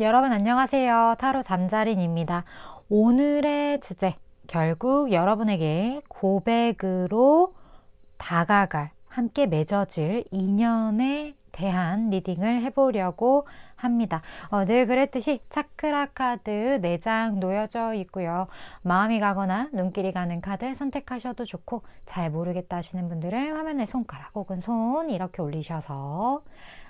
여러분 안녕하세요. 타로 잠자린입니다. 오늘의 주제, 결국 여러분에게 고백으로 다가갈, 함께 맺어질 인연에 대한 리딩을 해보려고 합니다. 늘 그랬듯이 차크라 카드 4장 놓여져 있고요. 마음이 가거나 눈길이 가는 카드 선택하셔도 좋고, 잘 모르겠다 하시는 분들은 화면에 손가락 혹은 손 이렇게 올리셔서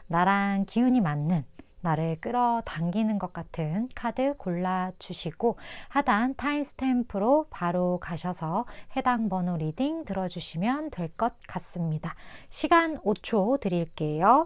나랑 기운이 맞는, 나를 끌어당기는 것 같은 카드 골라주시고 하단 타임스탬프로 바로 가셔서 해당 번호 리딩 들어주시면 될 것 같습니다. 시간 5초 드릴게요.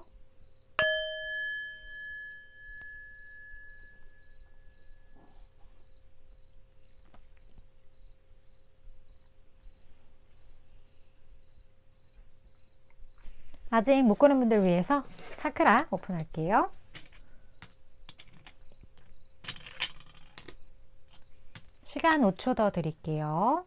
아직 못 고른 분들 위해서 차크라 오픈할게요. 시간 5초 더 드릴게요.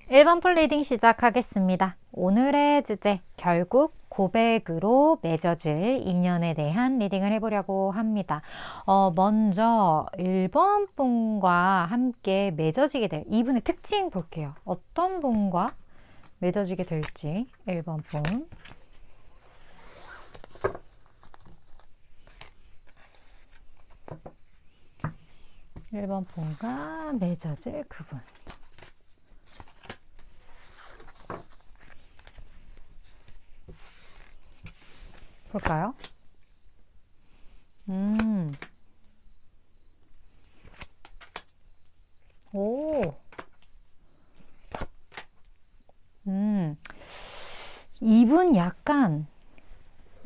(1번) 풀 리딩 시작하겠습니다. 오늘의 주제, 결국 고백으로 맺어질 인연에 대한 리딩을 해보려고 합니다. 먼저 1번 분과 함께 맺어지게 될 이분의 특징 볼게요. 어떤 분과 맺어지게 될지. 1번 분. (1번) 분과 맺어질 그분. 볼까요? 오. 이분 약간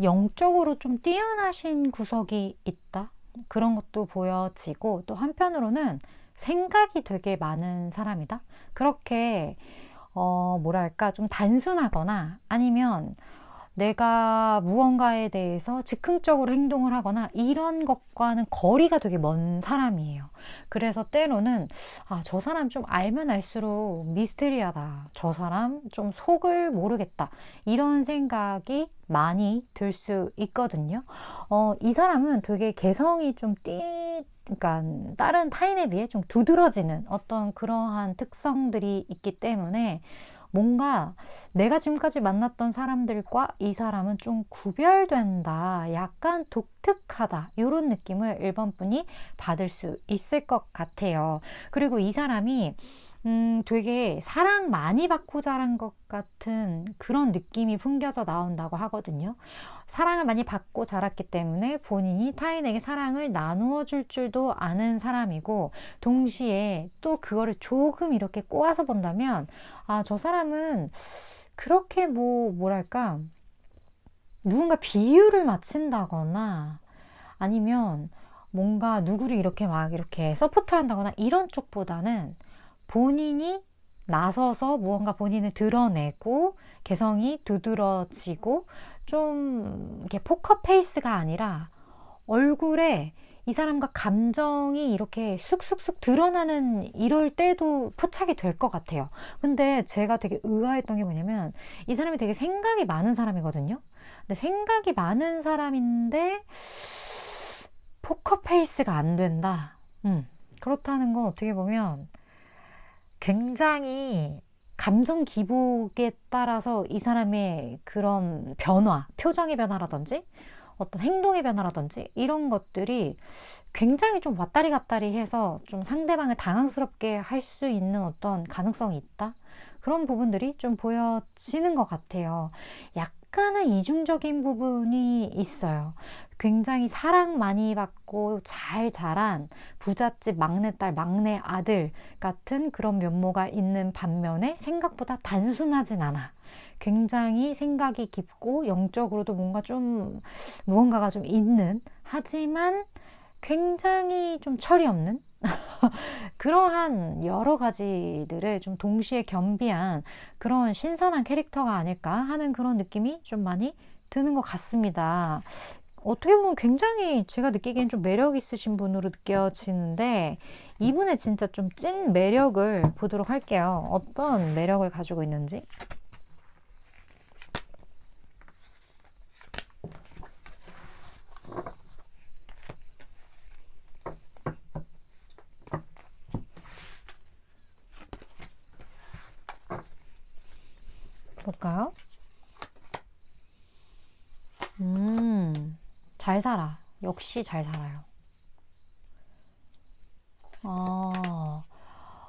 영적으로 좀 뛰어나신 구석이 있다? 그런 것도 보여지고, 또 한편으로는 생각이 되게 많은 사람이다? 그렇게 뭐랄까 좀 단순하거나, 아니면 내가 무언가에 대해서 즉흥적으로 행동을 하거나 이런 것과는 거리가 되게 먼 사람이에요. 그래서 때로는 저 사람 좀 알면 알수록 미스테리하다, 저 사람 좀 속을 모르겠다, 이런 생각이 많이 들 수 있거든요. 이 사람은 되게 개성이 좀 그러니까 다른 타인에 비해 좀 두드러지는 어떤 그러한 특성들이 있기 때문에, 뭔가 내가 지금까지 만났던 사람들과 이 사람은 좀 구별된다, 약간 독특하다, 이런 느낌을 1번 분이 받을 수 있을 것 같아요. 그리고 이 사람이 되게 사랑 많이 받고 자란 것 같은 그런 느낌이 풍겨져 나온다고 하거든요. 사랑을 많이 받고 자랐기 때문에 본인이 타인에게 사랑을 나누어 줄 줄도 아는 사람이고, 동시에 또 그거를 조금 이렇게 꼬아서 본다면, 저 사람은 그렇게 뭐랄까, 누군가 비유를 맞춘다거나, 아니면 뭔가 누구를 이렇게 막 이렇게 서포트 한다거나 이런 쪽보다는 본인이 나서서 무언가 본인을 드러내고 개성이 두드러지고, 좀 이렇게 포커 페이스가 아니라 얼굴에 이 사람과 감정이 이렇게 쑥쑥쑥 드러나는, 이럴 때도 포착이 될 것 같아요. 근데 제가 되게 의아했던 게 뭐냐면, 이 사람이 되게 생각이 많은 사람이거든요. 근데 생각이 많은 사람인데 포커 페이스가 안 된다. 그렇다는 건 어떻게 보면 굉장히 감정 기복에 따라서 이 사람의 그런 변화, 표정의 변화라든지 어떤 행동의 변화라든지 이런 것들이 굉장히 좀 왔다리 갔다리 해서 좀 상대방을 당황스럽게 할 수 있는 어떤 가능성이 있다? 그런 부분들이 좀 보여지는 것 같아요. 약간은 이중적인 부분이 있어요. 굉장히 사랑 많이 받고 잘 자란 부잣집 막내딸, 막내 아들 같은 그런 면모가 있는 반면에 생각보다 단순하진 않아. 굉장히 생각이 깊고 영적으로도 무언가가 좀 있는, 하지만 굉장히 좀 철이 없는 그러한 여러 가지들을 좀 동시에 겸비한 그런 신선한 캐릭터가 아닐까 하는 그런 느낌이 좀 많이 드는 것 같습니다. 어떻게 보면 굉장히 제가 느끼기엔 좀 매력 있으신 분으로 느껴지는데 이분의 진짜 좀 찐 매력을 보도록 할게요. 어떤 매력을 가지고 있는지. 볼까요? 잘 살아. 역시 잘 살아요.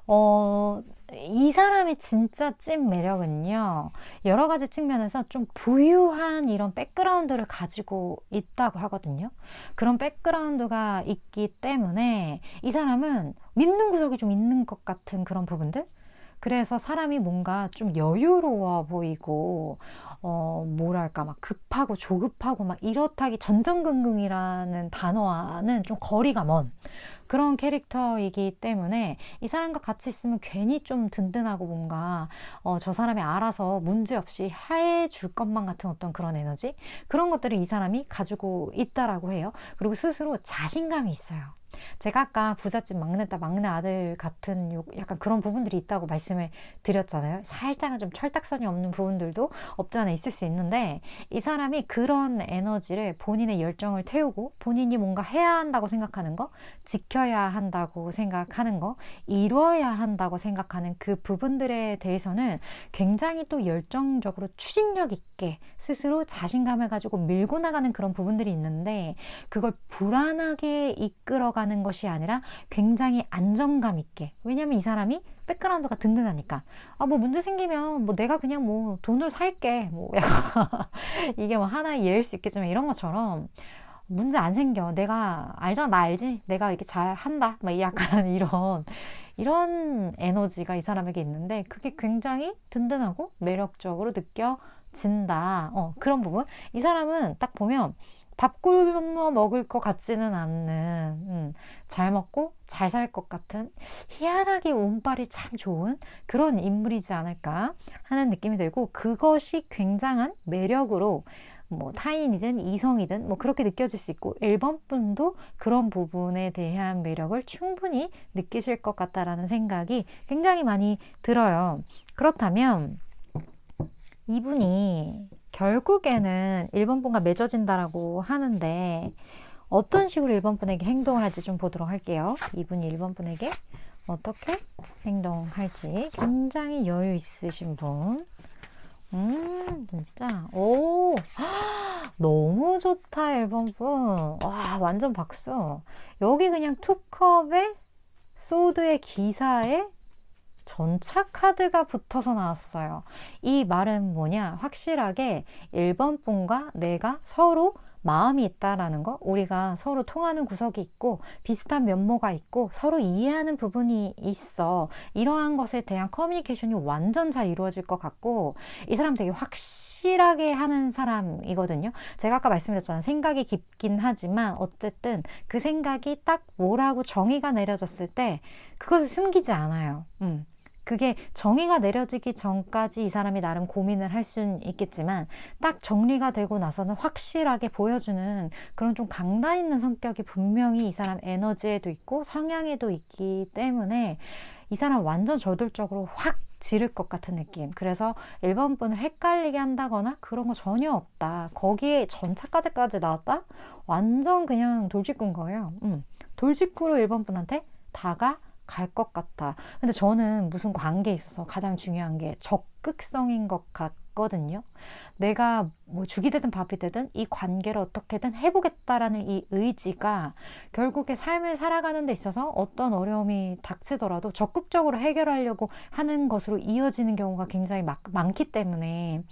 어, 이 사람의 진짜 찐 매력은요, 여러 가지 측면에서 좀 부유한 이런 백그라운드를 가지고 있다고 하거든요. 그런 백그라운드가 있기 때문에 이 사람은 믿는 구석이 좀 있는 것 같은 그런 부분들? 그래서 사람이 뭔가 좀 여유로워 보이고, 뭐랄까, 막 급하고 조급하고 막 이렇다기 전전긍긍이라는 단어와는 좀 거리가 먼 그런 캐릭터이기 때문에 이 사람과 같이 있으면 괜히 좀 든든하고 뭔가 저 사람이 알아서 문제없이 해줄 것만 같은 어떤 그런 에너지? 그런 것들을 이 사람이 가지고 있다라고 해요. 그리고 스스로 자신감이 있어요. 제가 아까 부잣집 막내딸, 막내 아들 같은 약간 그런 부분들이 있다고 말씀을 드렸잖아요. 살짝은 좀 철딱선이 없는 부분들도 없지 않아 있을 수 있는데 이 사람이 그런 에너지를 본인의 열정을 태우고 본인이 뭔가 해야 한다고 생각하는 거, 지켜야 한다고 생각하는 거, 이뤄야 한다고 생각하는 그 부분들에 대해서는 굉장히 또 열정적으로 추진력 있게 스스로 자신감을 가지고 밀고 나가는 그런 부분들이 있는데 그걸 불안하게 이끌어가는 것이 아니라 굉장히 안정감 있게. 왜냐면 이 사람이 백그라운드가 든든하니까. 아, 뭐 문제 생기면 뭐 내가 그냥 뭐 돈으로 살게. 뭐 약간 이게 뭐 하나의 예일 수 있겠지만 이런 것처럼 문제 안 생겨. 내가 알잖아. 나 알지? 내가 이렇게 잘 한다. 막 약간 이런 에너지가 이 사람에게 있는데 그게 굉장히 든든하고 매력적으로 느껴진다. 그런 부분. 이 사람은 딱 보면 밥 굶어 먹을 것 같지는 않는, 잘 먹고 잘 살 것 같은 희한하게 운빨이 참 좋은 그런 인물이지 않을까 하는 느낌이 들고 그것이 굉장한 매력으로 뭐 타인이든 이성이든 뭐 그렇게 느껴질 수 있고 1번 분도 그런 부분에 대한 매력을 충분히 느끼실 것 같다라는 생각이 굉장히 많이 들어요. 그렇다면 이분이 결국에는 1번 분과 맺어진다라고 하는데 어떤 식으로 1번 분에게 행동을 할지 좀 보도록 할게요. 이분이 1번 분에게 어떻게 행동할지 굉장히 여유 있으신 분. 진짜. 오, 너무 좋다, 1번 분. 와, 완전 박수. 여기 그냥 투컵에 소드의 기사에 전차 카드가 붙어서 나왔어요. 이 말은 뭐냐? 확실하게 1번 분과 내가 서로 마음이 있다라는 거, 우리가 서로 통하는 구석이 있고 비슷한 면모가 있고 서로 이해하는 부분이 있어. 이러한 것에 대한 커뮤니케이션이 완전 잘 이루어질 것 같고 이 사람 되게 확실하게 하는 사람이거든요. 제가 아까 말씀드렸잖아요. 생각이 깊긴 하지만 어쨌든 그 생각이 딱 뭐라고 정의가 내려졌을 때 그것을 숨기지 않아요. 그게 정의가 내려지기 전까지 이 사람이 나름 고민을 할 수는 있겠지만 딱 정리가 되고 나서는 확실하게 보여주는 그런 좀 강단 있는 성격이 분명히 이 사람 에너지에도 있고 성향에도 있기 때문에 이 사람 완전 저돌적으로 확 지를 것 같은 느낌. 그래서 1번 분을 헷갈리게 한다거나 그런 거 전혀 없다. 거기에 전차까지 나왔다? 완전 그냥 돌직구인 거예요. 돌직구로 1번 분한테 갈 것 같아. 근데 저는 무슨 관계에 있어서 가장 중요한 게 적극성인 것 같거든요. 내가 뭐 죽이 되든 밥이 되든 이 관계를 어떻게든 해보겠다라는 이 의지가 결국에 삶을 살아가는 데 있어서 어떤 어려움이 닥치더라도 적극적으로 해결하려고 하는 것으로 이어지는 경우가 굉장히 많기 때문에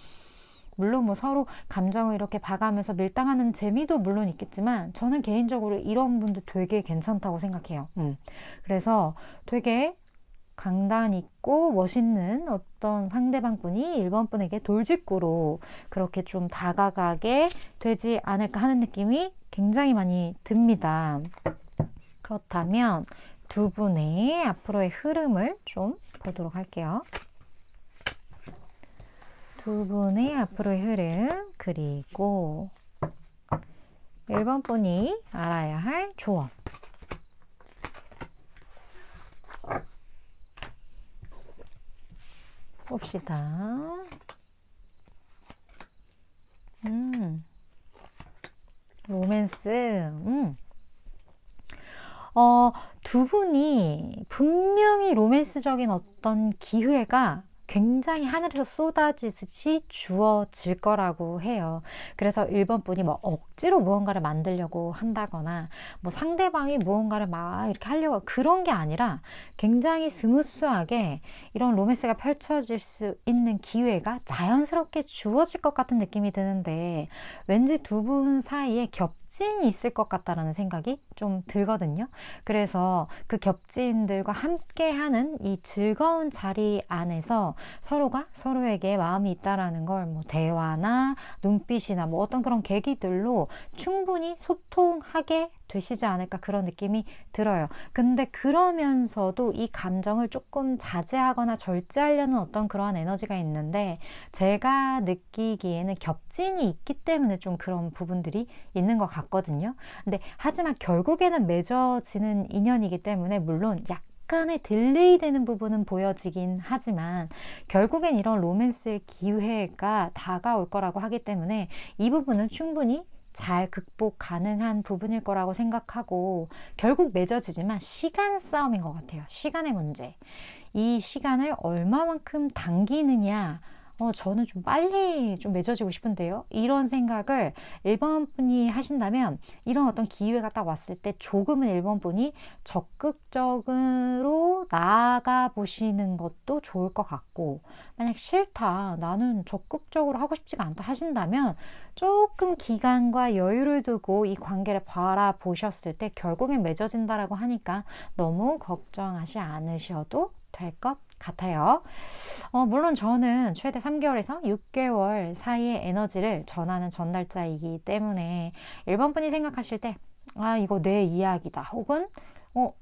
물론 뭐 서로 감정을 이렇게 봐가면서 밀당하는 재미도 물론 있겠지만 저는 개인적으로 이런 분들 되게 괜찮다고 생각해요. 그래서 되게 강단 있고 멋있는 어떤 상대방분이 1번 분에게 돌직구로 그렇게 좀 다가가게 되지 않을까 하는 느낌이 굉장히 많이 듭니다. 그렇다면 두 분의 앞으로의 흐름을 좀 보도록 할게요. 두 분의 앞으로의 흐름, 그리고 1번 분이 알아야 할 조언. 봅시다. 로맨스. 두 분이 분명히 로맨스적인 어떤 기회가 굉장히 하늘에서 쏟아지듯이 주어질 거라고 해요. 그래서 1번 분이 뭐 억지로 무언가를 만들려고 한다거나 뭐 상대방이 무언가를 막 이렇게 하려고 그런 게 아니라 굉장히 스무스하게 이런 로맨스가 펼쳐질 수 있는 기회가 자연스럽게 주어질 것 같은 느낌이 드는데 왠지 두 분 사이에 겹진이 있을 것 같다라는 생각이 좀 들거든요. 그래서 그 겹진들과 함께하는 이 즐거운 자리 안에서 서로가 서로에게 마음이 있다라는 걸 뭐 대화나 눈빛이나 뭐 어떤 그런 계기들로 충분히 소통하게 되시지 않을까 그런 느낌이 들어요. 근데 그러면서도 이 감정을 조금 자제하거나 절제하려는 어떤 그러한 에너지가 있는데 제가 느끼기에는 겹진이 있기 때문에 좀 그런 부분들이 있는 것 같거든요. 근데 하지만 결국에는 맺어지는 인연이기 때문에 물론 약간의 딜레이 되는 부분은 보여지긴 하지만 결국엔 이런 로맨스의 기회가 다가올 거라고 하기 때문에 이 부분은 충분히 잘 극복 가능한 부분일 거라고 생각하고 결국 맺어지지만 시간 싸움인 것 같아요. 시간의 문제. 이 시간을 얼마만큼 당기느냐 저는 좀 빨리 좀 맺어지고 싶은데요. 이런 생각을 1번 분이 하신다면 이런 어떤 기회가 딱 왔을 때 조금은 1번 분이 적극적으로 나아가 보시는 것도 좋을 것 같고 만약 싫다, 나는 적극적으로 하고 싶지가 않다 하신다면 조금 기간과 여유를 두고 이 관계를 바라보셨을 때 결국엔 맺어진다라고 하니까 너무 걱정하지 않으셔도 될 것 같아요. 물론 저는 최대 3개월에서 6개월 사이의 에너지를 전하는 전달자이기 때문에 1번 분이 생각하실 때 이거 내 이야기다 혹은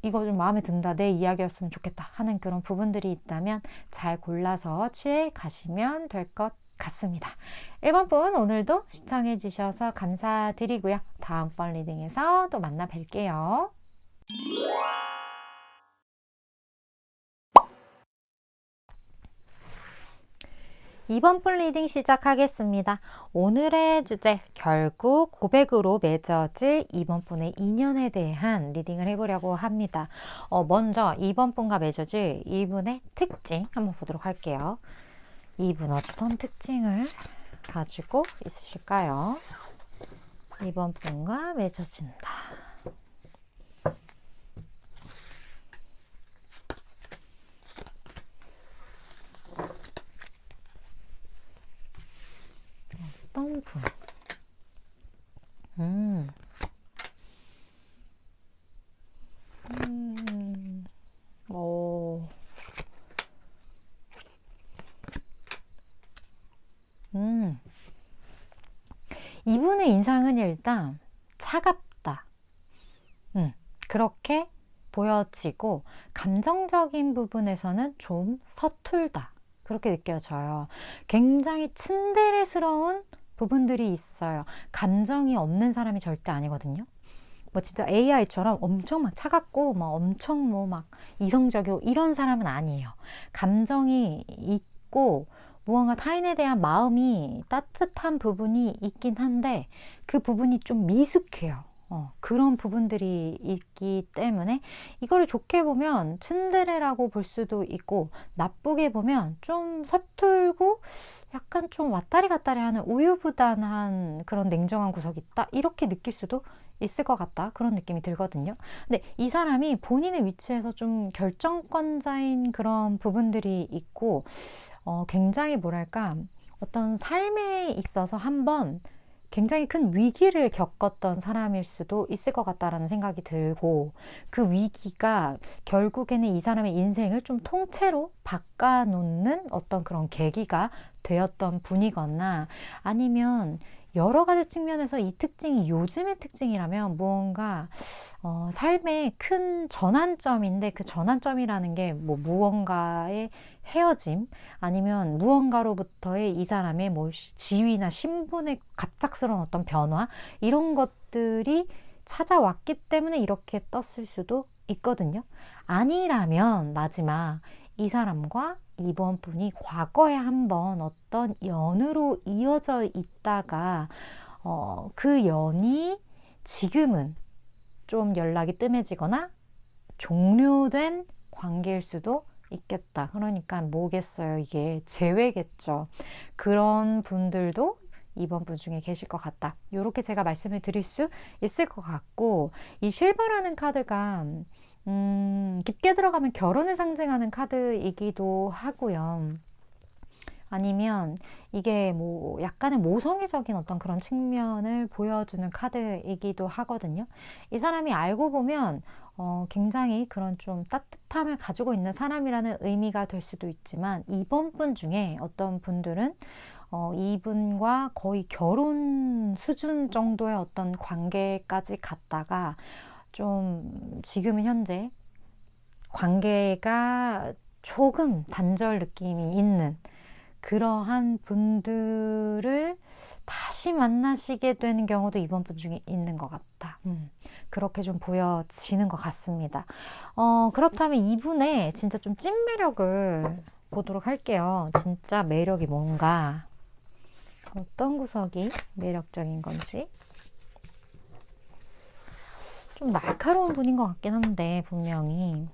이거 좀 마음에 든다 내 이야기였으면 좋겠다 하는 그런 부분들이 있다면 잘 골라서 취해 가시면 될 것 같습니다. 1번 분 오늘도 시청해 주셔서 감사드리고요. 다음번 리딩에서 또 만나 뵐게요. 2번 분 리딩 시작하겠습니다. 오늘의 주제, 결국 고백으로 맺어질 2번 분의 인연에 대한 리딩을 해보려고 합니다. 먼저 2번 분과 맺어질 이분의 특징 한번 보도록 할게요. 이분 어떤 특징을 가지고 있으실까요? 2번 분과 맺어진다. 어떤 분? 오. 이분의 인상은 일단 차갑다. 그렇게 보여지고 감정적인 부분에서는 좀 서툴다. 그렇게 느껴져요. 굉장히 츤데레스러운 부분들이 있어요. 감정이 없는 사람이 절대 아니거든요. 뭐 진짜 AI처럼 엄청 막 차갑고 막 엄청 뭐 막 이성적이고 이런 사람은 아니에요. 감정이 있고 무언가 타인에 대한 마음이 따뜻한 부분이 있긴 한데 그 부분이 좀 미숙해요. 그런 부분들이 있기 때문에 이거를 좋게 보면 츤데레라고 볼 수도 있고 나쁘게 보면 좀 서툴고 약간 좀 왔다리 갔다리 하는 우유부단한 그런 냉정한 구석이 있다 이렇게 느낄 수도 있을 것 같다 그런 느낌이 들거든요. 근데 이 사람이 본인의 위치에서 좀 결정권자인 그런 부분들이 있고 굉장히 뭐랄까 어떤 삶에 있어서 한번 굉장히 큰 위기를 겪었던 사람일 수도 있을 것 같다라는 생각이 들고 그 위기가 결국에는 이 사람의 인생을 좀 통째로 바꿔놓는 어떤 그런 계기가 되었던 분이거나 아니면 여러 가지 측면에서 이 특징이 요즘의 특징이라면 무언가 삶의 큰 전환점인데, 그 전환점이라는 게 뭐 무언가의 헤어짐, 아니면 무언가로부터의 이 사람의 뭐 지위나 신분의 갑작스러운 어떤 변화, 이런 것들이 찾아왔기 때문에 이렇게 떴을 수도 있거든요. 아니라면 마지막 이 사람과 이번 분이 과거에 한번 어떤 연으로 이어져 있다가 그 연이 지금은 좀 연락이 뜸해지거나 종료된 관계일 수도 있겠다. 그러니까 뭐겠어요? 이게 재회겠죠. 그런 분들도 이번 분 중에 계실 것 같다. 이렇게 제가 말씀을 드릴 수 있을 것 같고, 이 실버라는 카드가 깊게 들어가면 결혼을 상징하는 카드이기도 하고요. 아니면 이게 뭐 약간의 모성애적인 어떤 그런 측면을 보여주는 카드이기도 하거든요. 이 사람이 알고 보면 굉장히 그런 좀 따뜻함을 가지고 있는 사람이라는 의미가 될 수도 있지만, 이번 분 중에 어떤 분들은 이분과 거의 결혼 수준 정도의 어떤 관계까지 갔다가 좀 지금은 현재 관계가 조금 단절 느낌이 있는 그러한 분들을 다시 만나시게 되는 경우도 이번 분 중에 있는 것 같다. 그렇게 좀 보여지는 것 같습니다. 그렇다면 이분의 진짜 좀 찐 매력을 보도록 할게요. 진짜 매력이 뭔가, 어떤 구석이 매력적인 건지. 좀 날카로운 분인 것 같긴 한데, 분명히.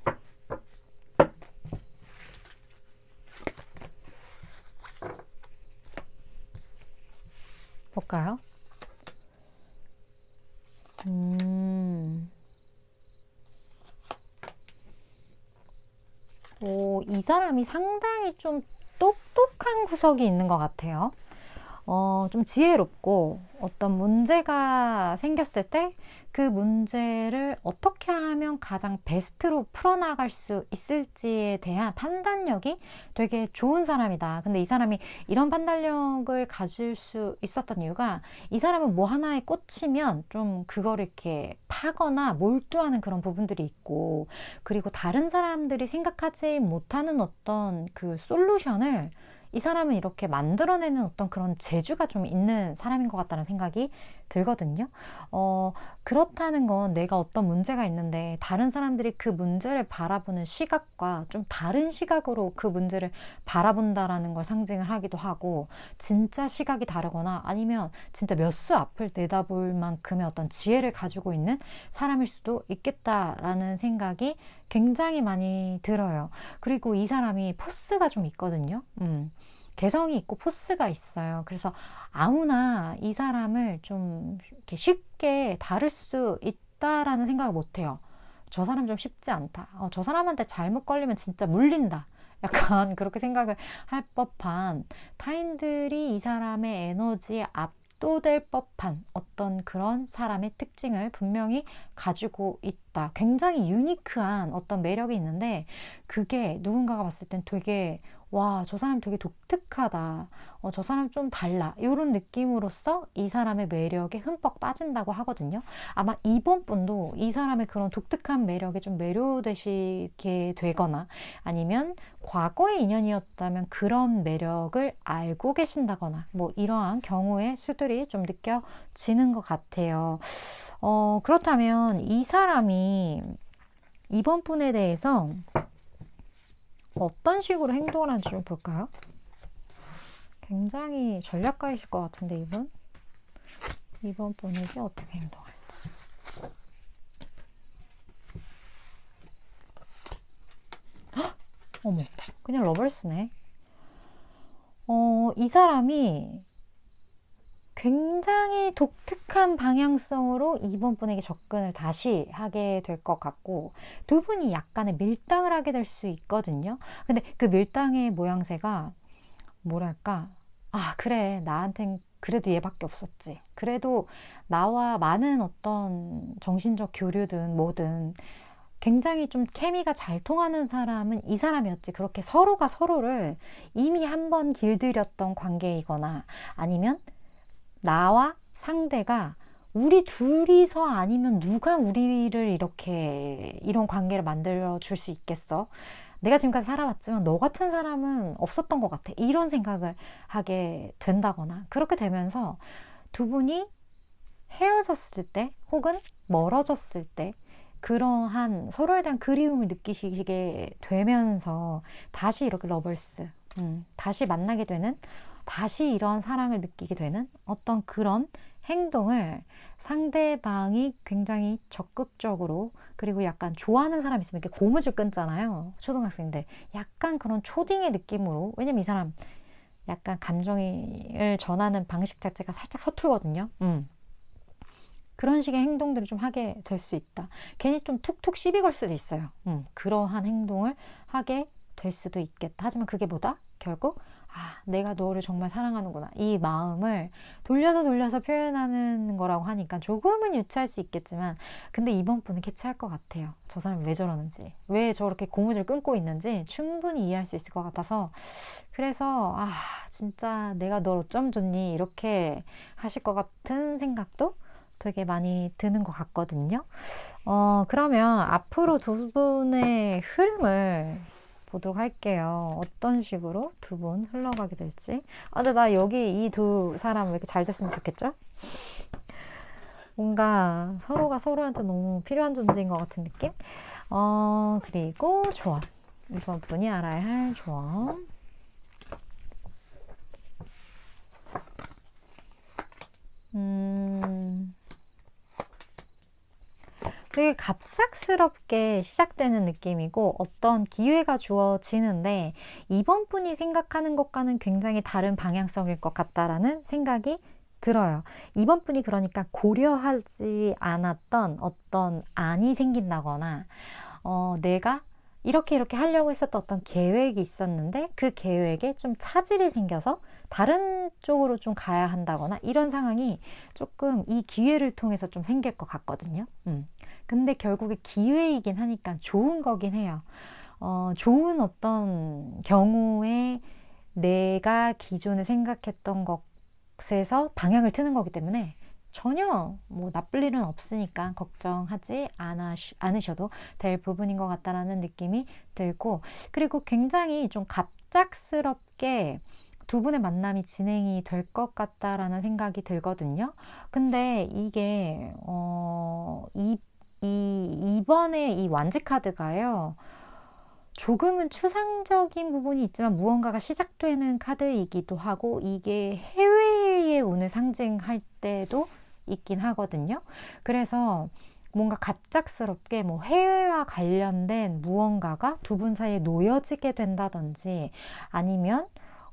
볼까요? 이 사람이 상당히 좀 똑똑한 구석이 있는 것 같아요. 좀 지혜롭고, 어떤 문제가 생겼을 때 그 문제를 어떻게 하면 가장 베스트로 풀어나갈 수 있을지에 대한 판단력이 되게 좋은 사람이다. 근데 이 사람이 이런 판단력을 가질 수 있었던 이유가, 이 사람은 뭐 하나에 꽂히면 좀 그거를 이렇게 파거나 몰두하는 그런 부분들이 있고, 그리고 다른 사람들이 생각하지 못하는 어떤 그 솔루션을 이 사람은 이렇게 만들어내는 어떤 그런 재주가 좀 있는 사람인 것 같다는 생각이 들거든요. 그렇다는 건 내가 어떤 문제가 있는데 다른 사람들이 그 문제를 바라보는 시각과 좀 다른 시각으로 그 문제를 바라본다라는 걸 상징을 하기도 하고, 진짜 시각이 다르거나 아니면 진짜 몇 수 앞을 내다볼 만큼의 어떤 지혜를 가지고 있는 사람일 수도 있겠다라는 생각이 굉장히 많이 들어요. 그리고 이 사람이 포스가 좀 있거든요. 개성이 있고 포스가 있어요. 그래서 아무나 이 사람을 좀 이렇게 쉽게 다룰 수 있다라는 생각을 못 해요. 저 사람 좀 쉽지 않다. 저 사람한테 잘못 걸리면 진짜 물린다. 약간 그렇게 생각을 할 법한, 타인들이 이 사람의 에너지에 압도될 법한 어떤 그런 사람의 특징을 분명히 가지고 있다. 굉장히 유니크한 어떤 매력이 있는데, 그게 누군가가 봤을 땐 되게, 와, 저 사람 되게 독특하다. 저 사람 좀 달라. 이런 느낌으로써 이 사람의 매력에 흠뻑 빠진다고 하거든요. 아마 이번 분도 이 사람의 그런 독특한 매력에 좀 매료되시게 되거나, 아니면 과거의 인연이었다면 그런 매력을 알고 계신다거나, 뭐 이러한 경우의 수들이 좀 느껴지는 것 같아요. 그렇다면 이 사람이 이번 분에 대해서 어떤 식으로 행동을 하는지 좀 볼까요? 굉장히 전략가이실 것 같은데, 이번 분에게 어떻게 행동할지. 헉! 어머, 그냥 러벌스네. 이 사람이 굉장히 독특한 방향성으로 이번 분에게 접근을 다시 하게 될 것 같고, 두 분이 약간의 밀당을 하게 될 수 있거든요. 근데 그 밀당의 모양새가 뭐랄까, 그래, 나한텐 그래도 얘밖에 없었지. 그래도 나와 많은 어떤 정신적 교류든 뭐든 굉장히 좀 케미가 잘 통하는 사람은 이 사람이었지. 그렇게 서로가 서로를 이미 한번 길들였던 관계이거나, 아니면 나와 상대가 우리 둘이서 아니면 누가 우리를 이렇게 이런 관계를 만들어 줄 수 있겠어? 내가 지금까지 살아왔지만 너 같은 사람은 없었던 것 같아. 이런 생각을 하게 된다거나 그렇게 되면서 두 분이 헤어졌을 때 혹은 멀어졌을 때 그러한 서로에 대한 그리움을 느끼시게 되면서 다시 이렇게 러벌스, 다시 만나게 되는, 다시 이런 사랑을 느끼게 되는 어떤 그런 행동을 상대방이 굉장히 적극적으로, 그리고 약간 좋아하는 사람 있으면 이렇게 고무줄 끊잖아요. 초등학생들. 약간 그런 초딩의 느낌으로, 왜냐면 이 사람 약간 감정을 전하는 방식 자체가 살짝 서툴거든요. 그런 식의 행동들을 좀 하게 될 수 있다. 괜히 좀 툭툭 시비 걸 수도 있어요. 그러한 행동을 하게 될 수도 있겠다. 하지만 그게 뭐다? 결국 내가 너를 정말 사랑하는구나. 이 마음을 돌려서 표현하는 거라고 하니까 조금은 유치할 수 있겠지만, 근데 이번 분은 캐치할 것 같아요. 저 사람이 왜 저러는지, 왜 저렇게 고무줄 끊고 있는지 충분히 이해할 수 있을 것 같아서, 그래서 진짜 내가 널 어쩜 좋니? 이렇게 하실 것 같은 생각도 되게 많이 드는 것 같거든요. 그러면 앞으로 두 분의 흐름을 보도록 할게요. 어떤 식으로 두 분 흘러가게 될지. 근데 나 여기 이 두 사람 왜 이렇게 잘 됐으면 좋겠죠? 뭔가 서로가 서로한테 너무 필요한 존재인 것 같은 느낌? 그리고 조언. 이번 분이 알아야 할 조언. 되게 갑작스럽게 시작되는 느낌이고 어떤 기회가 주어지는데 이번 분이 생각하는 것과는 굉장히 다른 방향성일 것 같다라는 생각이 들어요. 이번 분이 그러니까 고려하지 않았던 어떤 안이 생긴다거나 내가 이렇게 하려고 했었던 어떤 계획이 있었는데 그 계획에 좀 차질이 생겨서 다른 쪽으로 좀 가야 한다거나 이런 상황이 조금 이 기회를 통해서 좀 생길 것 같거든요. 근데 결국에 기회이긴 하니까 좋은 거긴 해요. 좋은 어떤 경우에 내가 기존에 생각했던 것에서 방향을 트는 거기 때문에 전혀 뭐 나쁠 일은 없으니까 걱정하지 않으셔도 될 부분인 것 같다라는 느낌이 들고, 그리고 굉장히 좀 갑작스럽게 두 분의 만남이 진행이 될 것 같다라는 생각이 들거든요. 근데 이게 이번에 이 완지 카드가요, 조금은 추상적인 부분이 있지만 무언가가 시작되는 카드이기도 하고 이게 해외의 운을 상징할 때도 있긴 하거든요. 그래서 뭔가 갑작스럽게 뭐 해외와 관련된 무언가가 두 분 사이에 놓여지게 된다든지, 아니면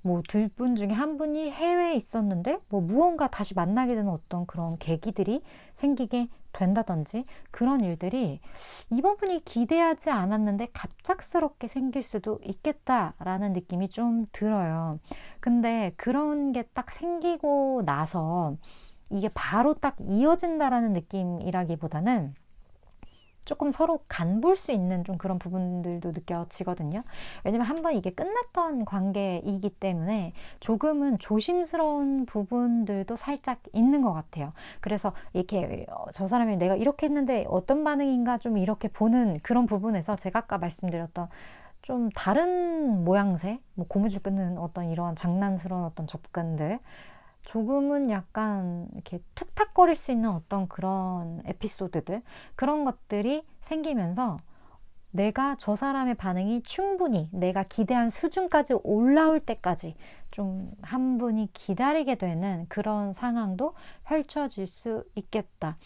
뭐 둘 분 중에 한 분이 해외에 있었는데 뭐 무언가 다시 만나게 되는 어떤 그런 계기들이 생기게 된다든지, 그런 일들이 이번 분이 기대하지 않았는데 갑작스럽게 생길 수도 있겠다라는 느낌이 좀 들어요. 근데 그런 게 딱 생기고 나서 이게 바로 딱 이어진다라는 느낌이라기보다는 조금 서로 간 볼 수 있는 좀 그런 부분들도 느껴지거든요. 왜냐면 한번 이게 끝났던 관계이기 때문에 조금은 조심스러운 부분들도 살짝 있는 것 같아요. 그래서 이렇게 저 사람이 내가 이렇게 했는데 어떤 반응인가 좀 이렇게 보는 그런 부분에서 제가 아까 말씀드렸던 좀 다른 모양새, 뭐 고무줄 끊는 어떤 이러한 장난스러운 어떤 접근들, 조금은 약간 이렇게 툭탁거릴 수 있는 어떤 그런 에피소드들, 그런 것들이 생기면서 내가 저 사람의 반응이 충분히 내가 기대한 수준까지 올라올 때까지 좀 한 분이 기다리게 되는 그런 상황도 펼쳐질 수 있겠다.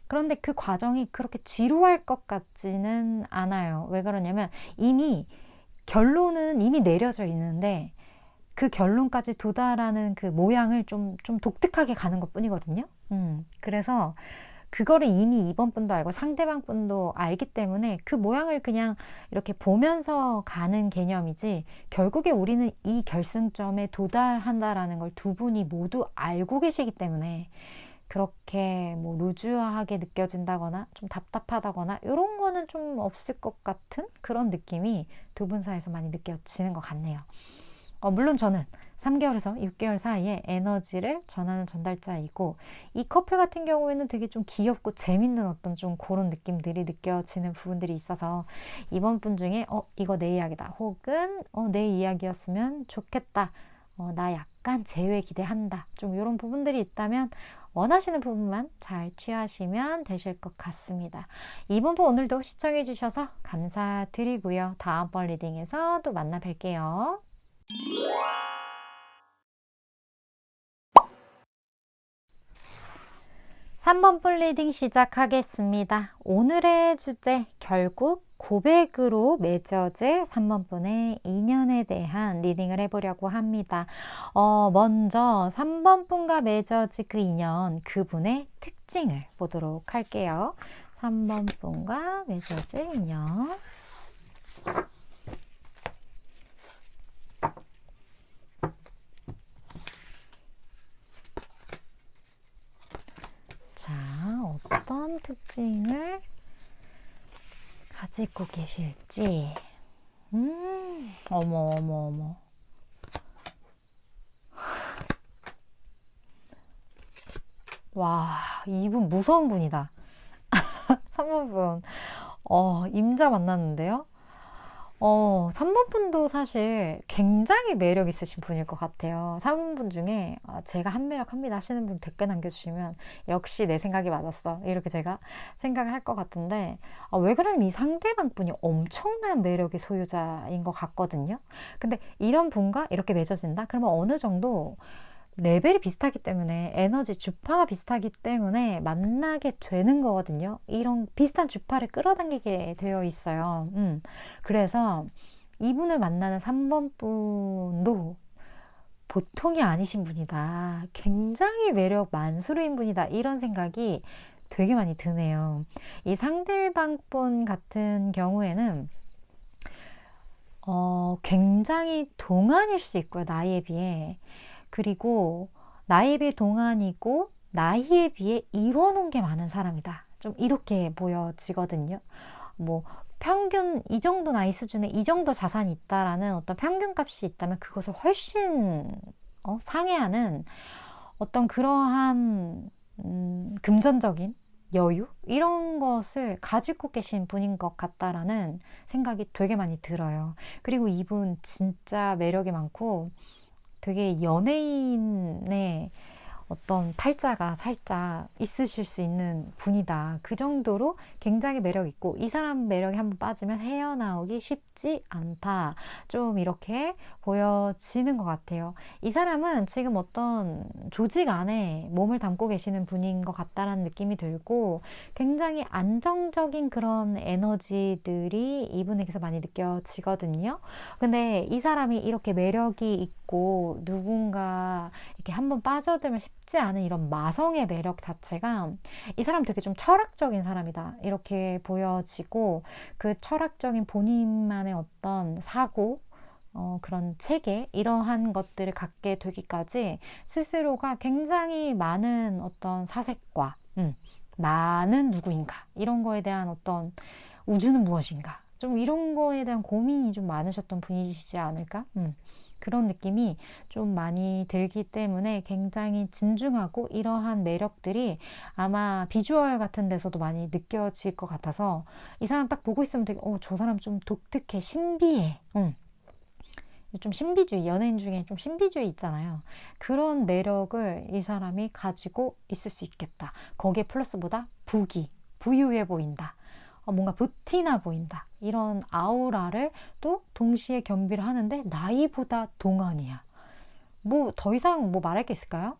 그런데 그 과정이 그렇게 지루할 것 같지는 않아요. 왜 그러냐면 이미 결론은 이미 내려져 있는데 그 결론까지 도달하는 그 모양을 좀 독특하게 가는 것 뿐이거든요. 그래서 그거를 이미 이번 분도 알고 상대방 분도 알기 때문에 그 모양을 그냥 이렇게 보면서 가는 개념이지, 결국에 우리는 이 결승점에 도달한다라는 걸 두 분이 모두 알고 계시기 때문에 그렇게 뭐 루즈하게 느껴진다거나 좀 답답하다거나 이런 거는 좀 없을 것 같은 그런 느낌이 두 분 사이에서 많이 느껴지는 것 같네요. 물론 저는 3개월에서 6개월 사이에 에너지를 전하는 전달자이고, 이 커플 같은 경우에는 되게 좀 귀엽고 재밌는 어떤 좀 그런 느낌들이 느껴지는 부분들이 있어서 이번 분 중에 이거 내 이야기다, 혹은 내 이야기였으면 좋겠다, 나 약간 재회 기대한다, 좀 이런 부분들이 있다면 원하시는 부분만 잘 취하시면 되실 것 같습니다. 이번 분 오늘도 시청해 주셔서 감사드리고요. 다음번 리딩에서 또 만나 뵐게요. 3번 분 리딩 시작하겠습니다. 오늘의 주제, 결국 고백으로 맺어질 3번 분의 인연에 대한 리딩을 해보려고 합니다. 먼저 3번 분과 맺어질 그 인연, 그분의 특징을 보도록 할게요. 3번 분과 맺어질 인연. 자, 어떤 특징을 가지고 계실지. 어머. 와, 이분 무서운 분이다. 3번 분. 임자 만났는데요. 3번 분도 사실 굉장히 매력 있으신 분일 것 같아요. 3번 분 중에 제가 한매력합니다 하시는 분 댓글 남겨주시면 역시 내 생각이 맞았어, 이렇게 제가 생각을 할 것 같은데, 왜 그러면 이 상대방 분이 엄청난 매력의 소유자인 것 같거든요. 근데 이런 분과 이렇게 맺어진다? 그러면 어느 정도 레벨이 비슷하기 때문에, 에너지 주파가 비슷하기 때문에 만나게 되는 거거든요. 이런 비슷한 주파를 끌어당기게 되어 있어요. 그래서 이분을 만나는 3번 분도 보통이 아니신 분이다, 굉장히 매력 만수르인 분이다, 이런 생각이 되게 많이 드네요. 이 상대방 분 같은 경우에는 굉장히 동안일 수 있고요, 나이에 비해. 그리고 나이에 비해 동안이고 나이에 비해 이뤄놓은 게 많은 사람이다, 좀 이렇게 보여지거든요. 뭐 평균 이 정도 나이 수준에 이 정도 자산이 있다라는 어떤 평균값이 있다면 그것을 훨씬 상회하는 어떤 그러한 금전적인 여유, 이런 것을 가지고 계신 분인 것 같다라는 생각이 되게 많이 들어요. 그리고 이분 진짜 매력이 많고 되게 연예인의 어떤 팔자가 살짝 있으실 수 있는 분이다, 그 정도로 굉장히 매력 있고, 이 사람 매력에 한번 빠지면 헤어나오기 쉽지 않다, 좀 이렇게 보여지는 것 같아요. 이 사람은 지금 어떤 조직 안에 몸을 담고 계시는 분인 것 같다라는 느낌이 들고, 굉장히 안정적인 그런 에너지들이 이분에게서 많이 느껴지거든요. 근데 이 사람이 이렇게 매력이 있고 누군가 이렇게 한번 빠져들면 쉽지 않은 이런 마성의 매력 자체가, 이 사람 되게 좀 철학적인 사람이다, 이렇게 보여지고, 그 철학적인 본인만의 어떤 사고, 그런 체계, 이러한 것들을 갖게 되기까지 스스로가 굉장히 많은 어떤 사색과 나는 누구인가, 이런 거에 대한 어떤 우주는 무엇인가, 좀 이런 거에 대한 고민이 좀 많으셨던 분이시지 않을까? 그런 느낌이 좀 많이 들기 때문에 굉장히 진중하고, 이러한 매력들이 아마 비주얼 같은 데서도 많이 느껴질 것 같아서, 이 사람 딱 보고 있으면 되게 저 사람 좀 독특해, 신비해. 좀 신비주의, 연예인 중에 좀 신비주의 있잖아요. 그런 매력을 이 사람이 가지고 있을 수 있겠다. 거기에 플러스보다 부유해 보인다, 뭔가 부티나 보인다, 이런 아우라를 또 동시에 겸비를 하는데 나이보다 동안이야. 뭐 더 이상 뭐 말할 게 있을까요?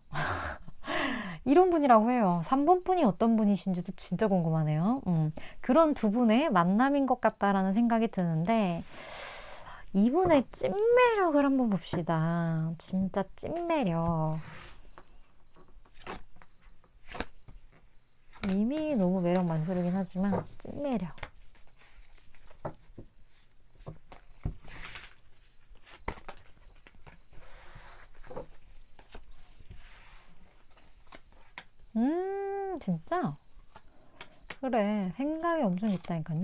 이런 분이라고 해요. 3번 분이 어떤 분이신지도 진짜 궁금하네요. 그런 두 분의 만남인 것 같다라는 생각이 드는데, 이분의 찐매력을 한번 봅시다. 진짜 찐매력. 이미 너무 매력 만수르긴 하지만 찐매력. 진짜? 그래, 생각이 엄청 있다니까요.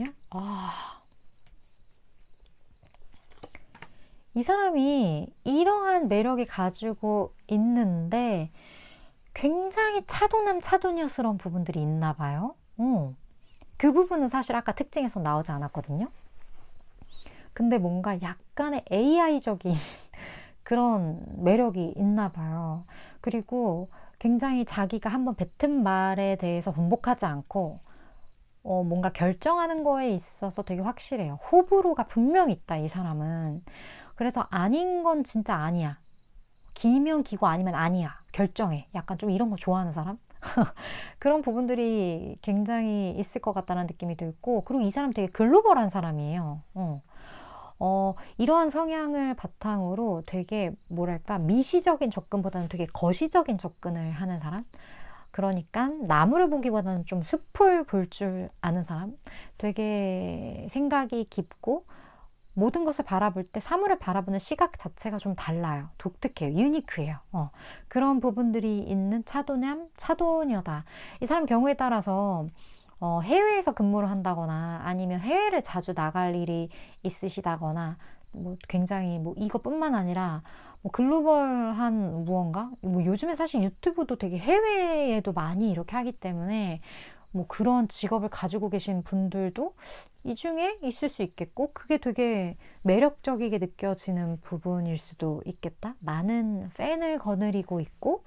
이 사람이 이러한 매력이 가지고 있는데 굉장히 차도남 차도녀스러운 부분들이 있나 봐요. 그 부분은 사실 아까 특징에서 나오지 않았거든요. 근데 뭔가 약간의 AI적인 그런 매력이 있나 봐요. 그리고 굉장히 자기가 한번 뱉은 말에 대해서 번복하지 않고 뭔가 결정하는 거에 있어서 되게 확실해요. 호불호가 분명히 있다, 이 사람은. 그래서 아닌 건 진짜 아니야. 기면 기고 아니면 아니야. 결정해. 약간 좀 이런 거 좋아하는 사람? 그런 부분들이 굉장히 있을 것 같다는 느낌이 들고, 그리고 이 사람 되게 글로벌한 사람이에요. 이러한 성향을 바탕으로 되게 뭐랄까 미시적인 접근보다는 되게 거시적인 접근을 하는 사람? 그러니까 나무를 보기보다는 좀 숲을 볼 줄 아는 사람? 되게 생각이 깊고 모든 것을 바라볼 때 사물을 바라보는 시각 자체가 좀 달라요. 독특해요. 유니크해요. 그런 부분들이 있는 차도남, 차도녀다. 이 사람 경우에 따라서 해외에서 근무를 한다거나 아니면 해외를 자주 나갈 일이 있으시다거나 뭐 굉장히 뭐 이것뿐만 아니라 뭐 글로벌한 무언가 뭐 요즘에 사실 유튜브도 되게 해외에도 많이 이렇게 하기 때문에 뭐 그런 직업을 가지고 계신 분들도 이 중에 있을 수 있겠고 그게 되게 매력적이게 느껴지는 부분일 수도 있겠다. 많은 팬을 거느리고 있고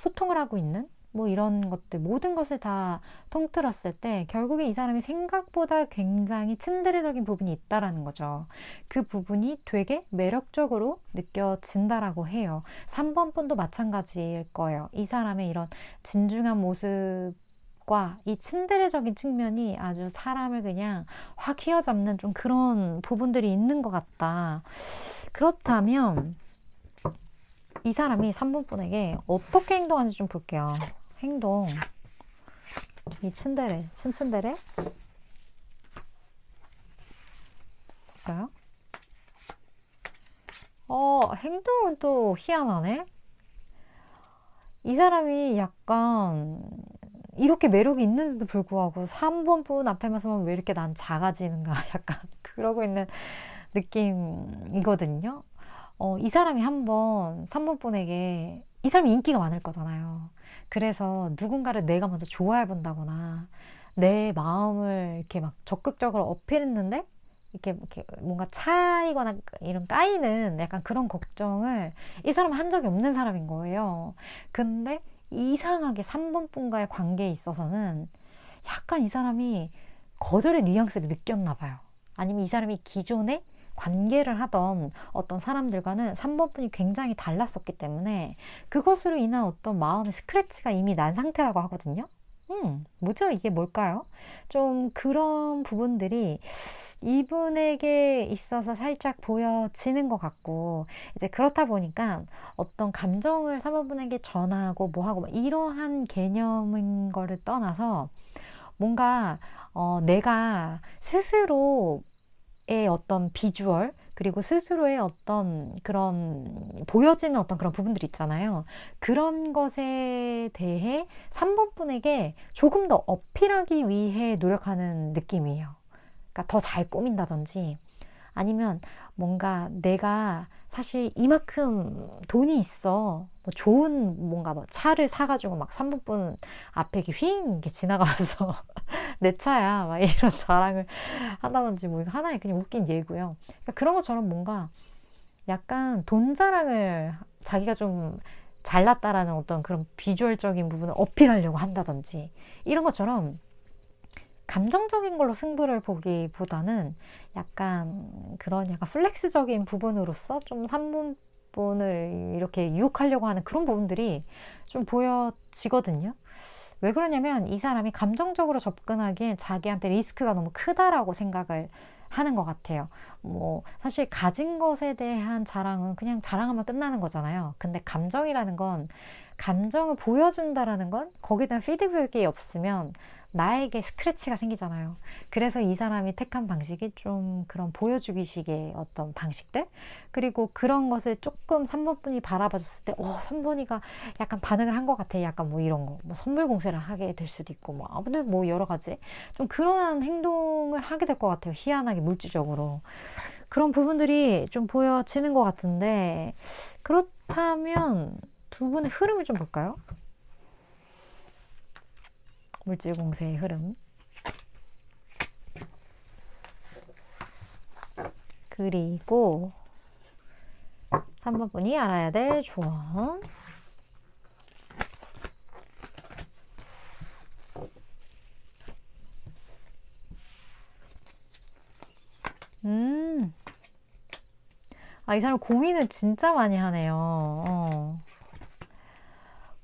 소통을 하고 있는 뭐 이런 것들 모든 것을 다 통틀었을 때 결국에 이 사람이 생각보다 굉장히 츤데레적인 부분이 있다라는 거죠. 그 부분이 되게 매력적으로 느껴진다라고 해요. 3번 분도 마찬가지일 거예요. 이 사람의 이런 진중한 모습 이 츤데레적인 측면이 아주 사람을 그냥 확 휘어잡는 좀 그런 부분들이 있는 것 같다. 그렇다면 이 사람이 3번 분에게 어떻게 행동하는지 좀 볼게요. 행동. 이 츤데레, 츤데레? 볼까요? 행동은 또 희한하네. 이 사람이 약간 이렇게 매력이 있는데도 불구하고 3번 분 앞에만 서면 왜 이렇게 난 작아지는가 약간 그러고 있는 느낌이거든요. 이 사람이 한번 3번 분에게 이 사람이 인기가 많을 거잖아요. 그래서 누군가를 내가 먼저 좋아해 본다거나 내 마음을 이렇게 막 적극적으로 어필했는데 이렇게 뭔가 차이거나 이런 까이는 약간 그런 걱정을 이 사람은 한 적이 없는 사람인 거예요. 근데 이상하게 3번 분과의 관계에 있어서는 약간 이 사람이 거절의 뉘앙스를 느꼈나 봐요. 아니면 이 사람이 기존에 관계를 하던 어떤 사람들과는 3번 분이 굉장히 달랐었기 때문에 그것으로 인한 어떤 마음의 스크래치가 이미 난 상태라고 하거든요. 뭐죠? 이게 뭘까요? 좀 그런 부분들이 이분에게 있어서 살짝 보여지는 것 같고, 이제 그렇다 보니까 어떤 감정을 3번 분에게 전하고 뭐하고 이러한 개념인 거를 떠나서 뭔가 내가 스스로의 어떤 비주얼, 그리고 스스로의 어떤 그런 보여지는 어떤 그런 부분들 있잖아요. 그런 것에 대해 3번 분에게 조금 더 어필하기 위해 노력하는 느낌이에요. 그러니까 더 잘 꾸민다든지 아니면 뭔가 내가 사실 이만큼 돈이 있어 뭐 좋은 뭔가 뭐 차를 사가지고 막 3번 분 앞에 이렇게 휙 이렇게 지나가면서 내 차야 막 이런 자랑을 한다든지 뭐 이거 하나의 그냥 웃긴 예고요. 그러니까 그런 것처럼 뭔가 약간 돈 자랑을 자기가 좀 잘났다라는 어떤 그런 비주얼적인 부분을 어필하려고 한다든지 이런 것처럼 감정적인 걸로 승부를 보기보다는 약간 그런 약간 플렉스적인 부분으로서 좀 3분을 이렇게 유혹하려고 하는 그런 부분들이 좀 보여지거든요. 왜 그러냐면 이 사람이 감정적으로 접근하기엔 자기한테 리스크가 너무 크다라고 생각을 하는 것 같아요. 뭐 사실 가진 것에 대한 자랑은 그냥 자랑하면 끝나는 거잖아요. 근데 감정이라는 건 감정을 보여준다라는 건 거기에 대한 피드백이 없으면 나에게 스크래치가 생기잖아요. 그래서 이 사람이 택한 방식이 좀 그런 보여주기식의 어떤 방식들, 그리고 그런 것을 조금 3번 분이 바라봐 줬을 때 3번이가 약간 반응을 한 것 같아. 약간 뭐 이런 거, 뭐 선물 공세를 하게 될 수도 있고, 뭐 아무튼 뭐 여러 가지 좀 그러한 행동을 하게 될 것 같아요. 희한하게 물질적으로 그런 부분들이 좀 보여지는 것 같은데, 그렇다면 두 분의 흐름을 좀 볼까요? 물질 공세의 흐름. 그리고 3번 분이 알아야 될 조언. 이 사람 고민을 진짜 많이 하네요.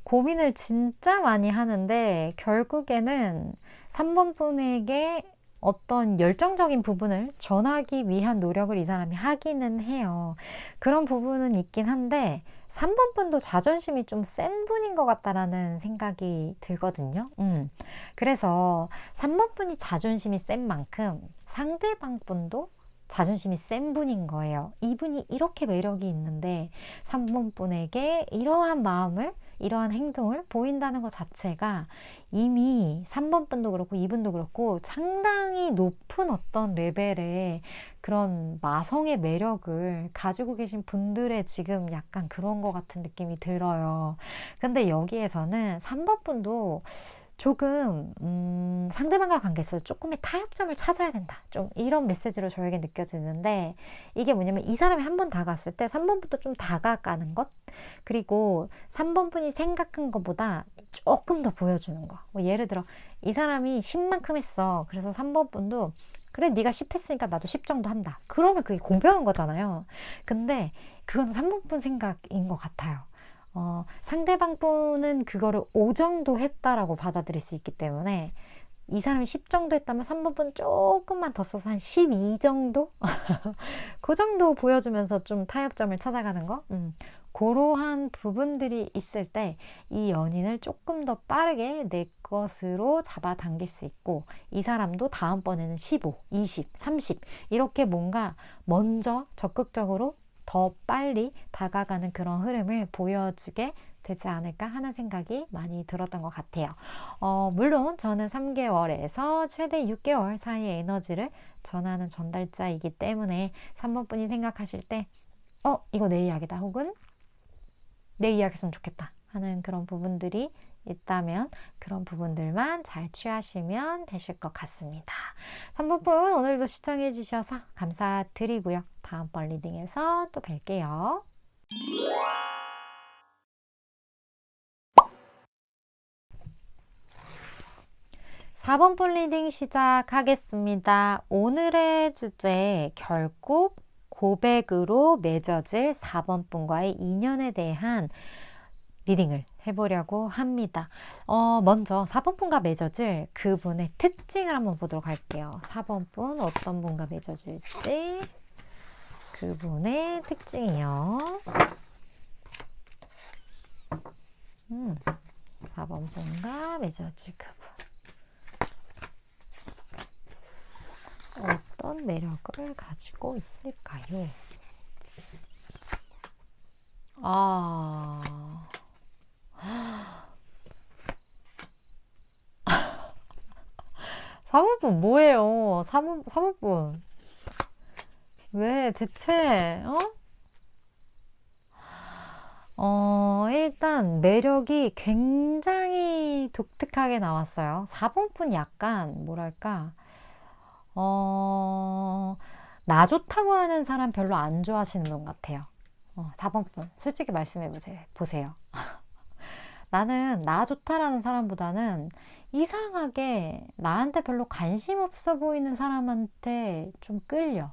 고민을 진짜 많이 하는데 결국에는 3번 분에게 어떤 열정적인 부분을 전하기 위한 노력을 이 사람이 하기는 해요. 그런 부분은 있긴 한데 3번 분도 자존심이 좀 센 분인 것 같다라는 생각이 들거든요. 그래서 3번 분이 자존심이 센 만큼 상대방 분도 자존심이 센 분인 거예요. 이분이 이렇게 매력이 있는데 3번 분에게 이러한 마음을, 이러한 행동을 보인다는 것 자체가 이미 3번 분도 그렇고 2분도 그렇고 상당히 높은 어떤 레벨의 그런 마성의 매력을 가지고 계신 분들의 지금 약간 그런 것 같은 느낌이 들어요. 근데 여기에서는 3번 분도 조금 상대방과 관계에서 조금의 타협점을 찾아야 된다. 좀 이런 메시지로 저에게 느껴지는데, 이게 뭐냐면 이 사람이 한 번 다가왔을 때 3번부터 좀 다가가는 것, 그리고 3번 분이 생각한 것보다 조금 더 보여주는 거. 뭐 예를 들어 이 사람이 10만큼 했어. 그래서 3번 분도 그래 네가 10 했으니까 나도 10 정도 한다. 그러면 그게 공평한 거잖아요. 근데 그건 3번 분 생각인 것 같아요. 상대방 분은 그거를 5 정도 했다라고 받아들일 수 있기 때문에 이 사람이 10 정도 했다면 3번 분 조금만 더 써서 한 12 정도? 그 정도 보여주면서 좀 타협점을 찾아가는 거? 그러한 부분들이 있을 때 이 연인을 조금 더 빠르게 내 것으로 잡아당길 수 있고, 이 사람도 다음번에는 15, 20, 30 이렇게 뭔가 먼저 적극적으로 더 빨리 다가가는 그런 흐름을 보여주게 되지 않을까 하는 생각이 많이 들었던 것 같아요. 물론 저는 3개월에서 최대 6개월 사이의 에너지를 전하는 전달자이기 때문에 3번 분이 생각하실 때 이거 내 이야기다, 혹은 내 이야기였으면 좋겠다 하는 그런 부분들이 있다면 그런 부분들만 잘 취하시면 되실 것 같습니다. 3번 분 오늘도 시청해 주셔서 감사드리고요. 다음번 리딩에서 또 뵐게요. 4번 분 리딩 시작하겠습니다. 오늘의 주제, 결국 고백으로 맺어질 4번 분과의 인연에 대한 리딩을 해보려고 합니다. 먼저 4번 분과 맺어질 그분의 특징을 한번 보도록 할게요. 4번 분 어떤 분과 맺어질지, 그분의 특징이요. 4번 분과 맺어질 그분, 어떤 매력을 가지고 있을까요? 4번분 뭐예요? 4번분 왜 대체 일단 매력이 굉장히 독특하게 나왔어요. 4번분 약간 뭐랄까, 나 좋다고 하는 사람 별로 안 좋아하시는 분 같아요. 4번분 솔직히 말씀해 보세요. 나는 나 좋다라는 사람보다는 이상하게 나한테 별로 관심 없어 보이는 사람한테 좀 끌려.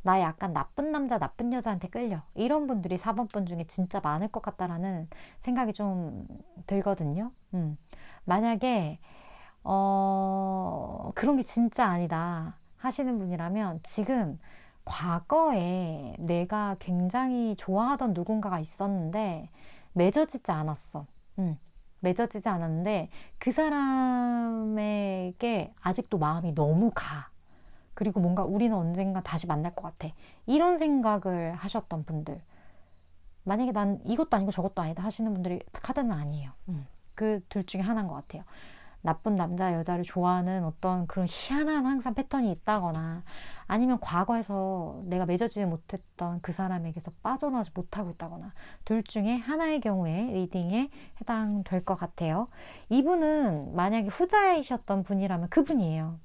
나 약간 나쁜 남자, 나쁜 여자한테 끌려. 이런 분들이 4번 분 중에 진짜 많을 것 같다라는 생각이 좀 들거든요. 만약에 그런 게 진짜 아니다 하시는 분이라면 지금 과거에 내가 굉장히 좋아하던 누군가가 있었는데 맺어지지 않았어. 맺어지지 않았는데 그 사람에게 아직도 마음이 너무 가. 그리고 뭔가 우리는 언젠가 다시 만날 것 같아. 이런 생각을 하셨던 분들. 만약에 난 이것도 아니고 저것도 아니다 하시는 분들이 카드는 아니에요. 그 둘 중에 하나인 것 같아요. 나쁜 남자, 여자를 좋아하는 어떤 그런 희한한 항상 패턴이 있다거나 아니면 과거에서 내가 맺어지지 못했던 그 사람에게서 빠져나오지 못하고 있다거나 둘 중에 하나의 경우에 리딩에 해당될 것 같아요. 이분은 만약에 후자이셨던 분이라면 그분이에요.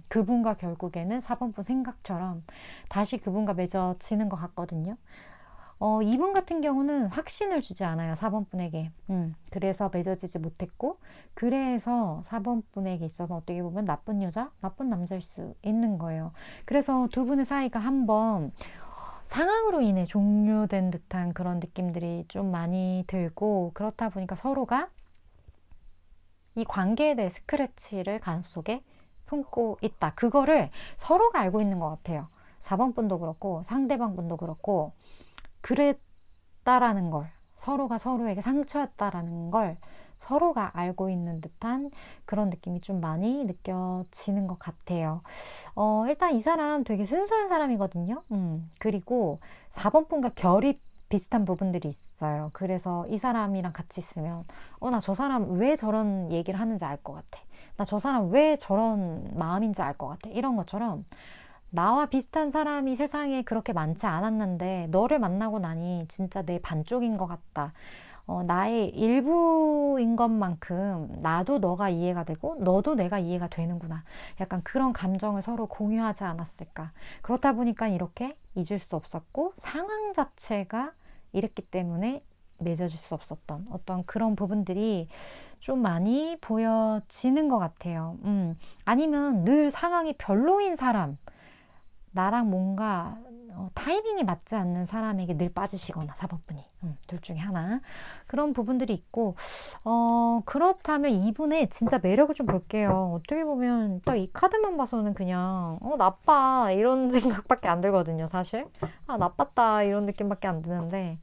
그분과 결국에는 4번분 생각처럼 다시 그분과 맺어지는 것 같거든요. 이분 같은 경우는 확신을 주지 않아요. 4번 분에게. 그래서 맺어지지 못했고, 그래서 4번 분에게 있어서 어떻게 보면 나쁜 여자, 나쁜 남자일 수 있는 거예요. 그래서 두 분의 사이가 한번 상황으로 인해 종료된 듯한 그런 느낌들이 좀 많이 들고, 그렇다 보니까 서로가 이 관계에 대해 스크래치를 가슴속에 품고 있다. 그거를 서로가 알고 있는 것 같아요. 4번 분도 그렇고, 상대방 분도 그렇고, 그랬다라는 걸, 서로가 서로에게 상처였다라는 걸 서로가 알고 있는 듯한 그런 느낌이 좀 많이 느껴지는 것 같아요. 일단 이 사람 되게 순수한 사람이거든요. 그리고 4번 분과 결이 비슷한 부분들이 있어요. 그래서 이 사람이랑 같이 있으면 나 저 사람 왜 저런 얘기를 하는지 알 것 같아. 나 저 사람 왜 저런 마음인지 알 것 같아. 이런 것처럼 나와 비슷한 사람이 세상에 그렇게 많지 않았는데 너를 만나고 나니 진짜 내 반쪽인 것 같다. 나의 일부인 것만큼 나도 너가 이해가 되고 너도 내가 이해가 되는구나. 약간 그런 감정을 서로 공유하지 않았을까. 그렇다 보니까 이렇게 잊을 수 없었고 상황 자체가 이랬기 때문에 맺어질 수 없었던 어떤 그런 부분들이 좀 많이 보여지는 것 같아요. 아니면 늘 상황이 별로인 사람, 나랑 뭔가 타이밍이 맞지 않는 사람에게 늘 빠지시거나 4번분이 둘 중에 하나 그런 부분들이 있고 그렇다면 이분의 진짜 매력을 좀 볼게요. 어떻게 보면 딱 이 카드만 봐서는 그냥 나빠 이런 생각밖에 안 들거든요. 사실 나빴다 이런 느낌밖에 안 드는데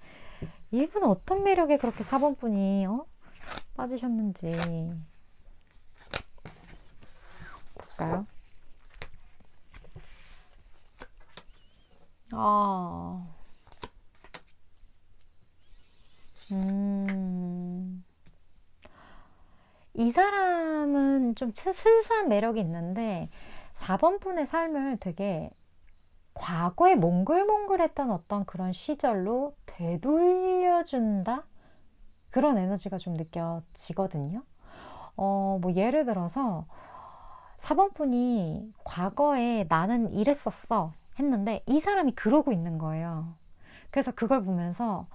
이분은 어떤 매력에 그렇게 4번분이 빠지셨는지 볼까요? 이 사람은 좀 순수한 매력이 있는데 4번 분의 삶을 되게 과거에 몽글몽글했던 어떤 그런 시절로 되돌려준다? 그런 에너지가 좀 느껴지거든요. 뭐 예를 들어서 4번 분이 과거에 나는 이랬었어 했는데 이 사람이 그러고 있는 거예요. 그래서 그걸 보면서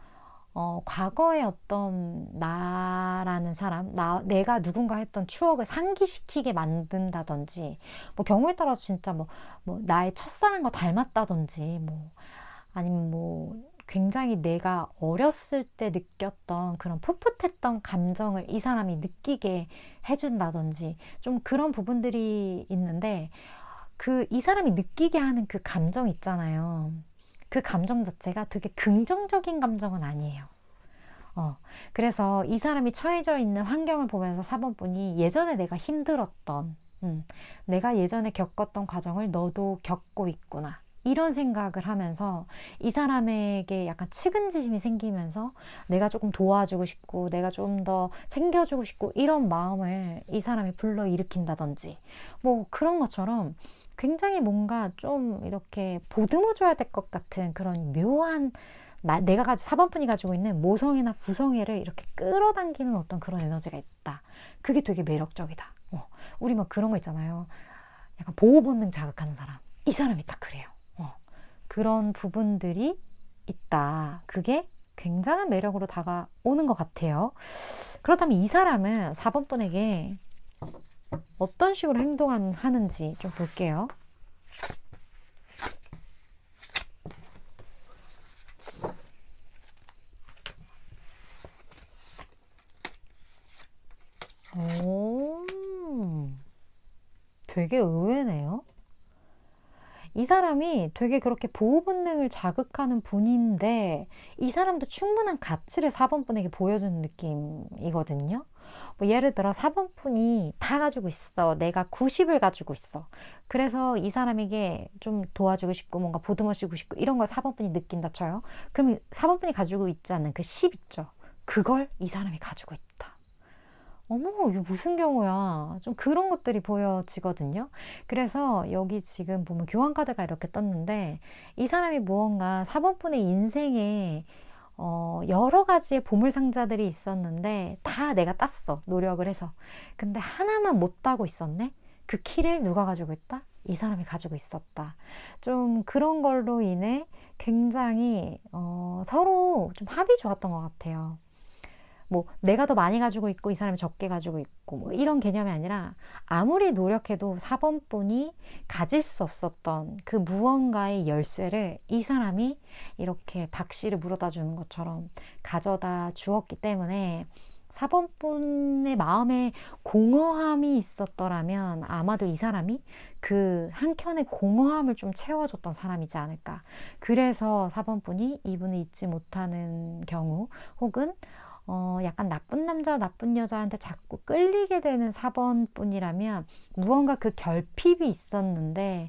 과거의 어떤 나라는 사람, 내가 누군가 했던 추억을 상기시키게 만든다든지, 뭐 경우에 따라서 진짜 뭐 나의 첫사랑과 닮았다든지, 아니면 굉장히 내가 어렸을 때 느꼈던 그런 풋풋했던 감정을 이 사람이 느끼게 해준다든지, 좀 그런 부분들이 있는데, 이 사람이 느끼게 하는 그 감정 있잖아요. 그 감정 자체가 되게 긍정적인 감정은 아니에요. 그래서 이 사람이 처해져 있는 환경을 보면서 4번분이 예전에 내가 힘들었던, 내가 예전에 겪었던 과정을 너도 겪고 있구나. 이런 생각을 하면서 이 사람에게 약간 측은지심이 생기면서 내가 조금 도와주고 싶고 내가 좀 더 챙겨주고 싶고 이런 마음을 이 사람이 불러일으킨다든지 뭐 그런 것처럼 굉장히 뭔가 좀 이렇게 보듬어줘야 될 것 같은 그런 묘한 내가 4번분이 가지고 있는 모성애나 부성애를 이렇게 끌어당기는 어떤 그런 에너지가 있다. 그게 되게 매력적이다. 우리 막 그런 거 있잖아요. 약간 보호본능 자극하는 사람. 이 사람이 딱 그래요. 그런 부분들이 있다. 그게 굉장한 매력으로 다가오는 것 같아요. 그렇다면 이 사람은 4번분에게 어떤 식으로 행동하는지 좀 볼게요. 오, 되게 의외네요. 이 사람이 되게 그렇게 보호 본능을 자극하는 분인데 이 사람도 충분한 가치를 4번분에게 보여주는 느낌이거든요. 뭐 예를 들어 4번 분이 다 가지고 있어. 내가 90을 가지고 있어. 그래서 이 사람에게 좀 도와주고 싶고 뭔가 보듬어주고 싶고 이런 걸 4번 분이 느낀다 쳐요. 그럼 4번 분이 가지고 있지 않는 그 10 있죠. 그걸 이 사람이 가지고 있다. 어머, 이게 무슨 경우야. 좀 그런 것들이 보여지거든요. 그래서 여기 지금 보면 교환카드가 이렇게 떴는데 이 사람이 무언가 4번 분의 인생에 여러 가지의 보물상자들이 있었는데 다 내가 땄어. 노력을 해서. 근데 하나만 못 따고 있었네? 그 키를 누가 가지고 있다? 이 사람이 가지고 있었다. 좀 그런 걸로 인해 굉장히 서로 좀 합이 좋았던 것 같아요. 뭐 내가 더 많이 가지고 있고 이 사람이 적게 가지고 있고 뭐 이런 개념이 아니라 아무리 노력해도 4번 분이 가질 수 없었던 그 무언가의 열쇠를 이 사람이 이렇게 박씨를 물어다 주는 것처럼 가져다 주었기 때문에 4번 분의 마음에 공허함이 있었더라면 아마도 이 사람이 그 한켠의 공허함을 좀 채워줬던 사람이지 않을까. 그래서 4번 분이 이분을 잊지 못하는 경우 혹은 약간 나쁜 남자, 나쁜 여자한테 자꾸 끌리게 되는 4번 분이라면 무언가 그 결핍이 있었는데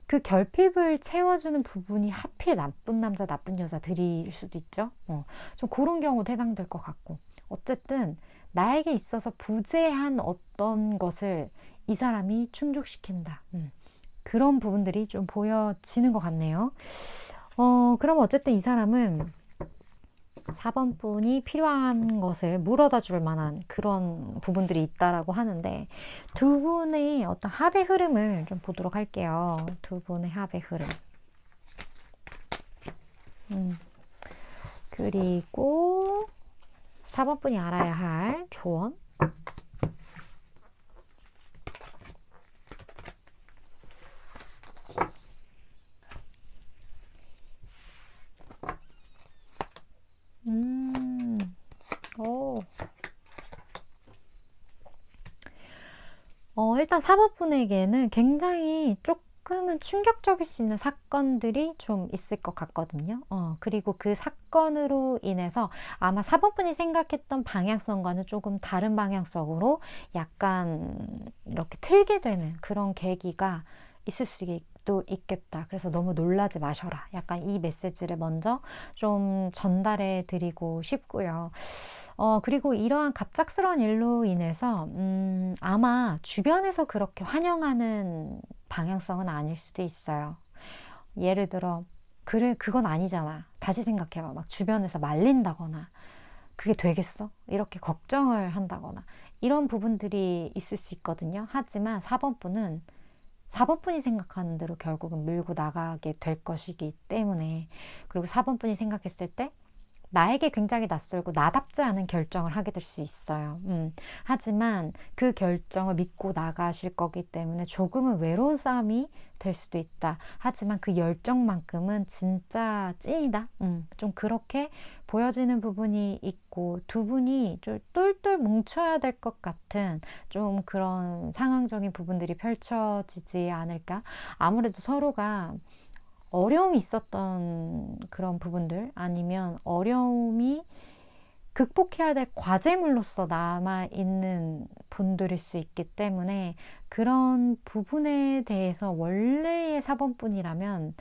그 결핍을 채워주는 부분이 하필 나쁜 남자, 나쁜 여자들일 수도 있죠. 좀 그런 경우도 해당될 것 같고. 어쨌든 나에게 있어서 부재한 어떤 것을 이 사람이 충족시킨다. 그런 부분들이 좀 보여지는 것 같네요. 그럼 어쨌든 이 사람은 4번 분이 필요한 것을 물어다 줄 만한 그런 부분들이 있다라고 하는데 두 분의 어떤 합의 흐름을 좀 보도록 할게요. 두 분의 합의 흐름. 그리고 4번 분이 알아야 할 조언. 일단 4번 분에게는 굉장히 조금은 충격적일 수 있는 사건들이 좀 있을 것 같거든요. 그리고 그 사건으로 인해서 아마 4번 분이 생각했던 방향성과는 조금 다른 방향성으로 약간 이렇게 틀게 되는 그런 계기가 있을 수도 있겠다. 그래서 너무 놀라지 마셔라. 약간 이 메시지를 먼저 좀 전달해 드리고 싶고요. 그리고 이러한 갑작스러운 일로 인해서 아마 주변에서 그렇게 환영하는 방향성은 아닐 수도 있어요. 예를 들어 그래 그건 아니잖아. 다시 생각해봐. 막 주변에서 말린다거나 그게 되겠어? 이렇게 걱정을 한다거나 이런 부분들이 있을 수 있거든요. 하지만 4번 분은 4번 분이 생각하는 대로 결국은 밀고 나가게 될 것이기 때문에 그리고 4번 분이 생각했을 때 나에게 굉장히 낯설고 나답지 않은 결정을 하게 될 수 있어요. 하지만 그 결정을 믿고 나가실 거기 때문에 조금은 외로운 싸움이 될 수도 있다. 하지만 그 열정만큼은 진짜 찐이다. 좀 그렇게 보여지는 부분이 있고 두 분이 좀 똘똘 뭉쳐야 될 것 같은 좀 그런 상황적인 부분들이 펼쳐지지 않을까. 아무래도 서로가 어려움이 있었던 그런 부분들 아니면 어려움이 극복해야 될 과제물로서 남아있는 분들일 수 있기 때문에 그런 부분에 대해서 원래의 4번 분이라면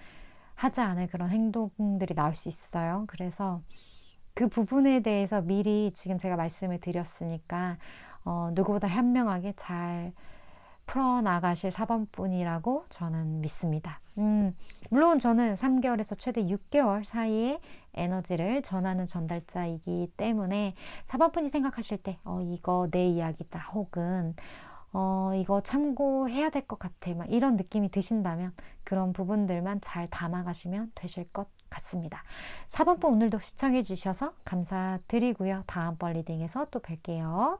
하지 않을 그런 행동들이 나올 수 있어요. 그래서 그 부분에 대해서 미리 지금 제가 말씀을 드렸으니까 누구보다 현명하게 잘 풀어나가실 4번 분이라고 저는 믿습니다. 물론 저는 3개월에서 최대 6개월 사이에 에너지를 전하는 전달자이기 때문에 4번 분이 생각하실 때 이거 내 이야기다 혹은 이거 참고해야 될 것 같아 막 이런 느낌이 드신다면 그런 부분들만 잘 담아가시면 되실 것 같습니다. 4번 분 오늘도 시청해 주셔서 감사드리고요. 다음번 리딩에서 또 뵐게요.